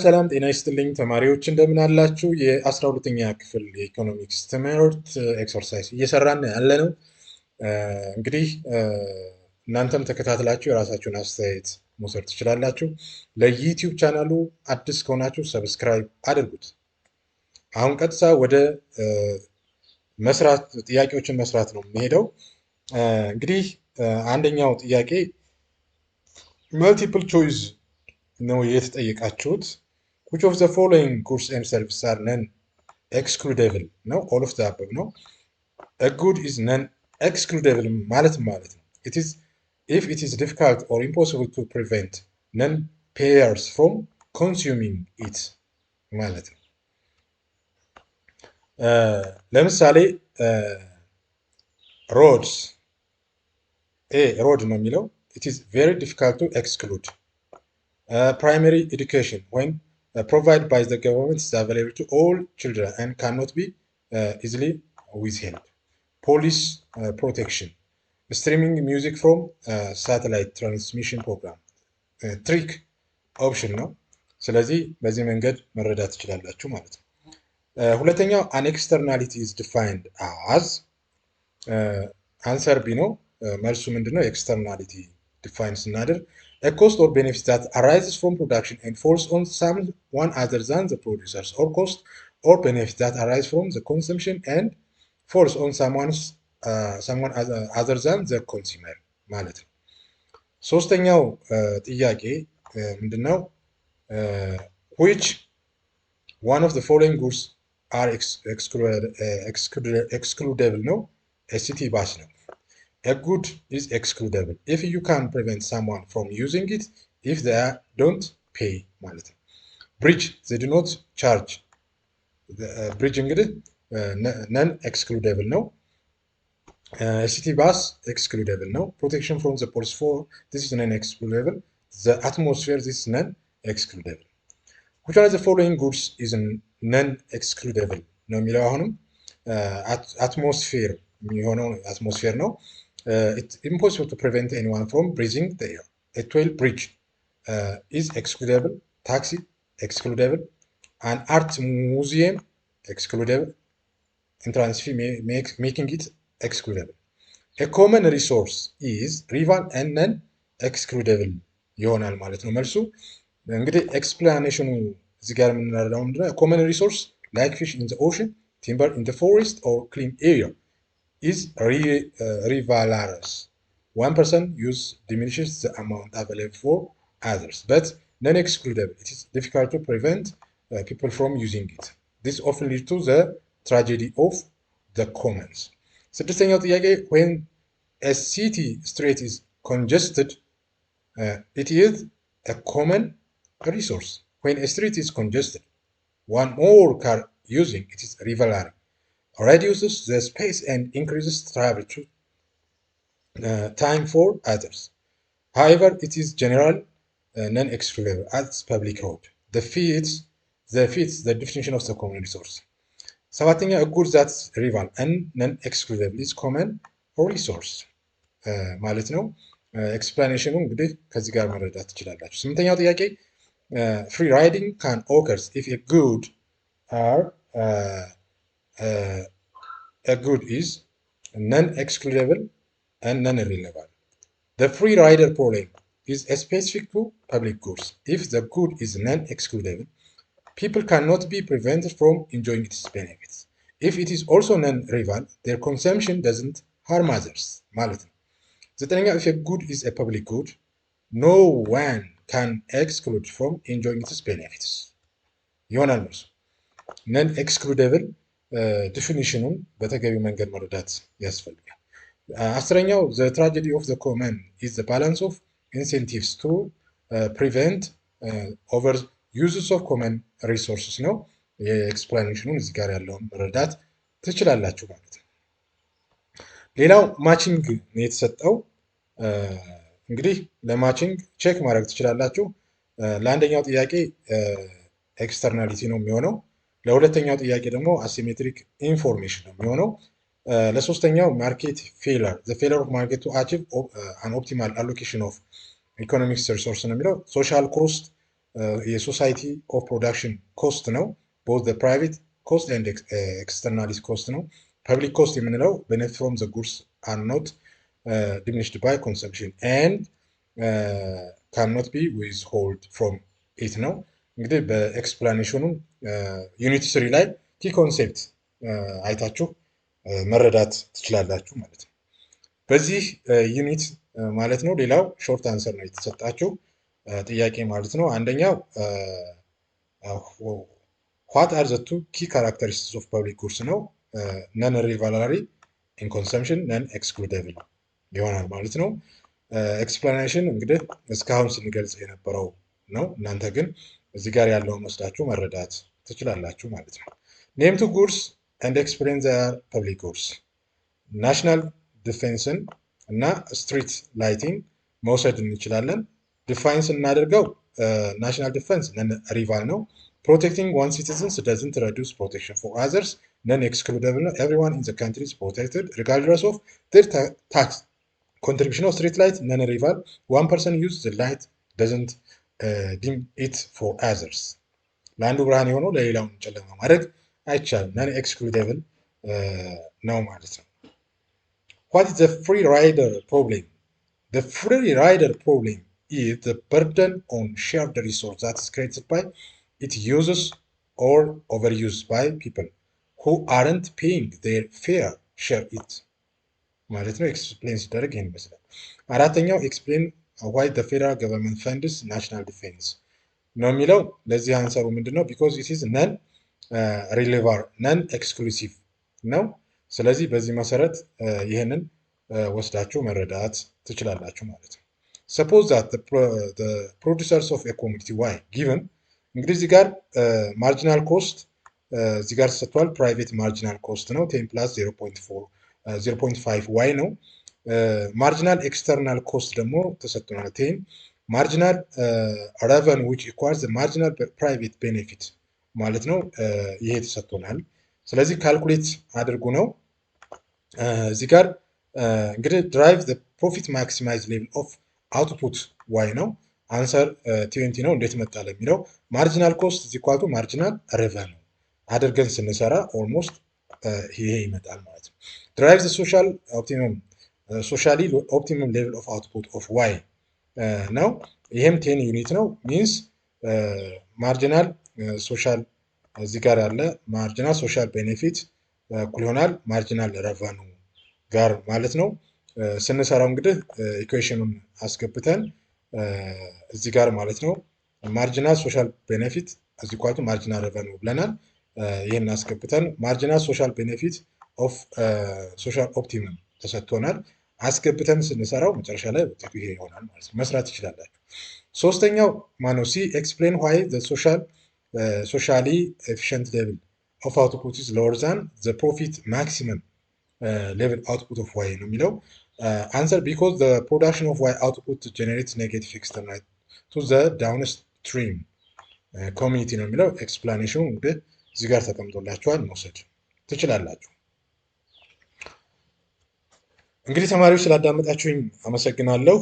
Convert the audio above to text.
ሰላም ጤና ይስጥልኝ ተማሪዎች እንደምን አላችሁ? የ12ኛ ክፍል የኢኮኖሚክስ ትምህርት ኤክሰርሳይዝ እየሰራን ያለ ነው። እንግዲህ እናንተም ተከታትላችሁ የራሳችሁን አስተያየት መውሰድ ትችላላችሁ። ለዩቲዩብ ቻናሉ አዲስ ከሆናችሁ ሰብስክራይብ አድርጉት። አሁን ቀጥታ ወደ ጥያቄዎችን መስራት ነው የሚሄደው። እንግዲህ አንደኛው ጥያቄ መልቲፕል ቾይስ ነው የተጠየቃችሁት። which of the following goods and services are non-excludable ነው? all of the above ነው። a good is non-excludable ማለት ነው it is if it is difficult or impossible to prevent non-payers from consuming it ማለት ነው። ለምሳሌ roads road ነው የሚለው it is very difficult to exclude. Primary education when provided by the government is available to all children and cannot be easily withheld. Police protection. Streaming music from satellite transmission program. Trick option ነው። ስለዚህ በዚህ መንገድ መረዳት ትችላላችሁ ማለት ነው። ሁለተኛው an externality is defined as answer B ነው። መልሱ ምንድነው? externality define ስናደርግ a cost or benefit that arises from production and falls on someone other than the producers, or cost or benefit that arises from the consumption and falls on someone other than the consumer ማለት ነው። ሶስተኛው ጥያቄ ምንድነው? which one of the following goods are excludable ነው? city bus ነው። A good is excludable if you can prevent someone from using it if they don't pay ማለት ነው። Bridge they do not charge. Bridge እንግዲህ non excludable ነው። City bus excludable ነው። Protection from the police for this is non excludable. The atmosphere this is non excludable. Which one of the following goods is non excludable ነው የሚለው አሁንም atmosphere የሚሆነው atmosphere ነው። It's impossible to prevent anyone from breathing the air. A toll bridge is excludable. Taxi excludable. An art museum excludable. Entrance fee making it excludable. A common resource is rival and non-excludable ይሆናል ማለት ነው መልሱ። እንግዲህ ኤክስፕላኔሽኑ እዚህ ጋር የምንረዳው ምንድነው? common resource like fish in the ocean, timber in the forest or clean air is rivalrous. One person use diminishes the amount available for others, but non-excludable. It is difficult to prevent people from using it. This often leads to the tragedy of the commons. ስድስተኛው ጥያቄ when a city street is congested, it is a common resource. When a street is congested, one more car using it is rivalry. Reduces the space and increases travel time for others. However, it is general non-excludable as public road. The fits the definition of the common resource. ሰባተኛ a good that's rival and non-excludable is common resource ማለት ነው። ኤክስፕላኔሽኑ እንግዲህ ከዚህ ጋር መረዳት ትችላላችሁ። ስምንተኛው ጥያቄ free riding can occur if a good is non-excludable and non-relevant. The free rider problem is specific to public goods. If the good is non-excludable, people cannot be prevented from enjoying its benefits. If it is also non-relevant, their consumption doesn't harm others ማለት ነው። ዘጠነኛ if a good is a public good, no one can exclude from enjoying its benefits ይሆናል መልሱ። non-excludable ዲፊኒሽኑን በተገቢ መንገድ መረዳት ያስፈልጋል። አስረኛው the tragedy of the common is the balance of incentives to prevent over uses of common resources ነው። የኤክስፕላኔሽኑን እዚህ ጋር ያለውን መረዳት ትችላላችሁ ማለት ነው። ሌላው ማቺንግ ነው የተሰጠው። እንግዲህ ለማቺንግ ቼክ ማድረግ ትችላላችሁ። ለአንደኛው ጥያቄ ኤክስተርናሊቲ ነው የሚሆነው። ለሁለተኛው ጥያቄ ደግሞ አሲሜትሪክ ኢንፎርሜሽን ነው የሚሆነው። ለሶስተኛው ማርኬት ፌለር ዘ ፌለር ኦፍ ማርኬት ቱ አቺቭ አን ኦፕቲማል አሎኬሽን ኦፍ ኢኮኖሚክስ ሪሶርስ ነው የሚለው። ሶሻል ኮስት የሶሳይቲ ኦፍ ፕሮዳክሽን ኮስት ነው። ቦዝ ፕራይቬት ኮስት ኤንድ ኤክስተርናሊስ ኮስት ነው። ፐብሊክ ኮስት የምንለው ቤኔፊት ፍሮም ዘ ጉድስ አር ኖት ዲሚኒሽድ ባይ ኮንሰምፕሽን ኤንድ ካንኖት ቢ ዊዝ ሆልድ ፍሮም ኢት ነው። እንግዲህ በኤክስፕላኔሽኑ ዩኒት 3 ላይ ኪ ኮንሴፕት አይታችሁ መረዳት ትችላላችሁ ማለት ነው። በዚህ ዩኒት ማለት ነው ሌላው ሾርት አንሰር ነው የተሰጣችሁ ጥያቄ ማለት ነው። አንደኛው ዋት አር ዘ ቱ ኪ ካራክተሪስቲክስ ኦፍ ፐብሊክ ጉድስ ነው። ነን ሪቫላሪ ኢን ኮንሰምፕሽን ነን ኤክስክሉደብል ይሆናል ማለት ነው። ኤክስፕላኔሽን እንግዲህ እስካሁን ስንገልጽ የነበረው ነው። እናንተ ግን እዚህ ጋር ያለውን ወስዳችሁ መረዳት ትችላላችሁ ማለት ነው። ኔም ቱ ጉድስ ኤንድ ኤክስፕሌን ዘር ፐብሊክ ጉድስ ናሽናል ዲፌንስን እና ስትሪት ላይቲንግ መውሰድ እንችላለን። ዲፋይን ስናደርገው ናሽናል ዲፌንስ ነን ሪቫል ነው። ፕሮቴክቲንግ ዋን ሲቲዝንስ ደዝንት ረዱስ ፕሮቴክሽን ፎር አዘርስ ነን ኤክስክሉደብል ነው። ኤቭሪዋን ኢን ዘ ካንትሪ ኢዝ ፕሮቴክትድ ሪጋርድለስ ኦፍ ዴር ታክስ ኮንትሪቢሽን ኦፍ ስትሪት ላይት ነን ሪቫል ዋን ፐርሰን ዩዝ ዘ ላይት ደዝንት ዲም ኢት ፎር አዘርስ ለአንዱ ብርሃን የሆነው ለሌላውን ጨለማ ማድረግ አይቻልም። ነን ኤክስክሉደብል ነው ማለት ነው። What is the free rider problem? The free rider problem is the burden on shared resource that is created by its uses or overused by people who aren't paying their fair share it. ማለት ነው። ኤክስፕሌን ሲደረግ ይህን ይመስላል። አራተኛው ኤክስፕሌን why the federal government funds national defense ነው የሚለው። ለዚህ አንሰሩ ምንድነው? because it is non relevant non exclusive ነው። ስለዚህ በዚህ መሰረት ይህንን ወስዳችሁ መረዳት ትችላላችሁ ማለት ነው። suppose that the producers of a commodity y given እንግዲህ እዚህ ጋር ማርጂናል ኮስት እዚህ ጋር ተሰጥቷል። ፕራይቬት ማርጂናል ኮስት ነው 10 ፕላስ 0.5 ዋይ ነው። ማርጂናል ኤክስተርናል ኮስት ደግሞ ተሰጥቷል 10 ማርጂናል ረቨን which equals the marginal private benefit ማለት ነው። ይሄ ተሰጥቶናል። ስለዚህ ካልኩሌት አድርጉ ነው። እዚህ ጋር እንግዲህ ድራይቭ the profit maximize level of output y ነው። አንሰር 20 ነው። እንዴት መጣ ለሚለው ማርጂናል ኮስት is equal to marginal revenue አድርገን ስንሰራ ኦልሞስት ይሄ ይመጣል ማለት ነው። ድራይቭ the socially optimum level of output of y ነው። ይሄም 10 ዩኒት ነው። ሚንስ ማርጂናል ሶሻል እዚህ ጋር ያለ ማርጂናል ሶሻል ቤኔፊት እኩል ይሆናል ማርጂናል ረቨኑ ጋር ማለት ነው። ስንሰራው እንግዲህ ኢኩዌሽኑን አስገብተን እዚህ ጋር ማለት ነው ማርጂናል ሶሻል ቤኔፊት እዚህ ኳቱ ማርጂናል ረቨኑ ብለናል። ይሄን አስገብተን ማርጂናል ሶሻል ቤኔፊት ኦፍ ሶሻል ኦፕቲመም ተሰጥቶናል። አስገብተን ስንሰራው መጨረሻ ላይ ውጤቱ ይሄ ይሆናል ማለት ነው። መስራት ይችላላችሁ። ሶስተኛው ማነው? ሲ ኤክስፕሌን ዋይ ዘ ሶሻሊ ኤፊሽንት ሌቭል ኦፍ አውትፑት ኢዝ ሎወር ዛን ዘ ፕሮፊት ማክሲመም ሌቭል አውትፑት ኦፍ ዋይ ነው የሚለው። አንሰር ቢኮዝ ዘ ፕሮዳክሽን ኦፍ ዋይ አውትፑት ጀነሬትስ ኔጌቲቭ ኤክስተርናል ቱ ዘ ዳውንስትሪም ኮሚኒቲ ነው የሚለው። ኤክስፕላኔሽኑ እንግዲህ እዚህ ጋር ተቀምጦላችኋል፣ መውሰድ ትችላላችሁ። እንግዲህ ተማሪዎች ስላዳመጣችሁኝ አመሰግናለሁ።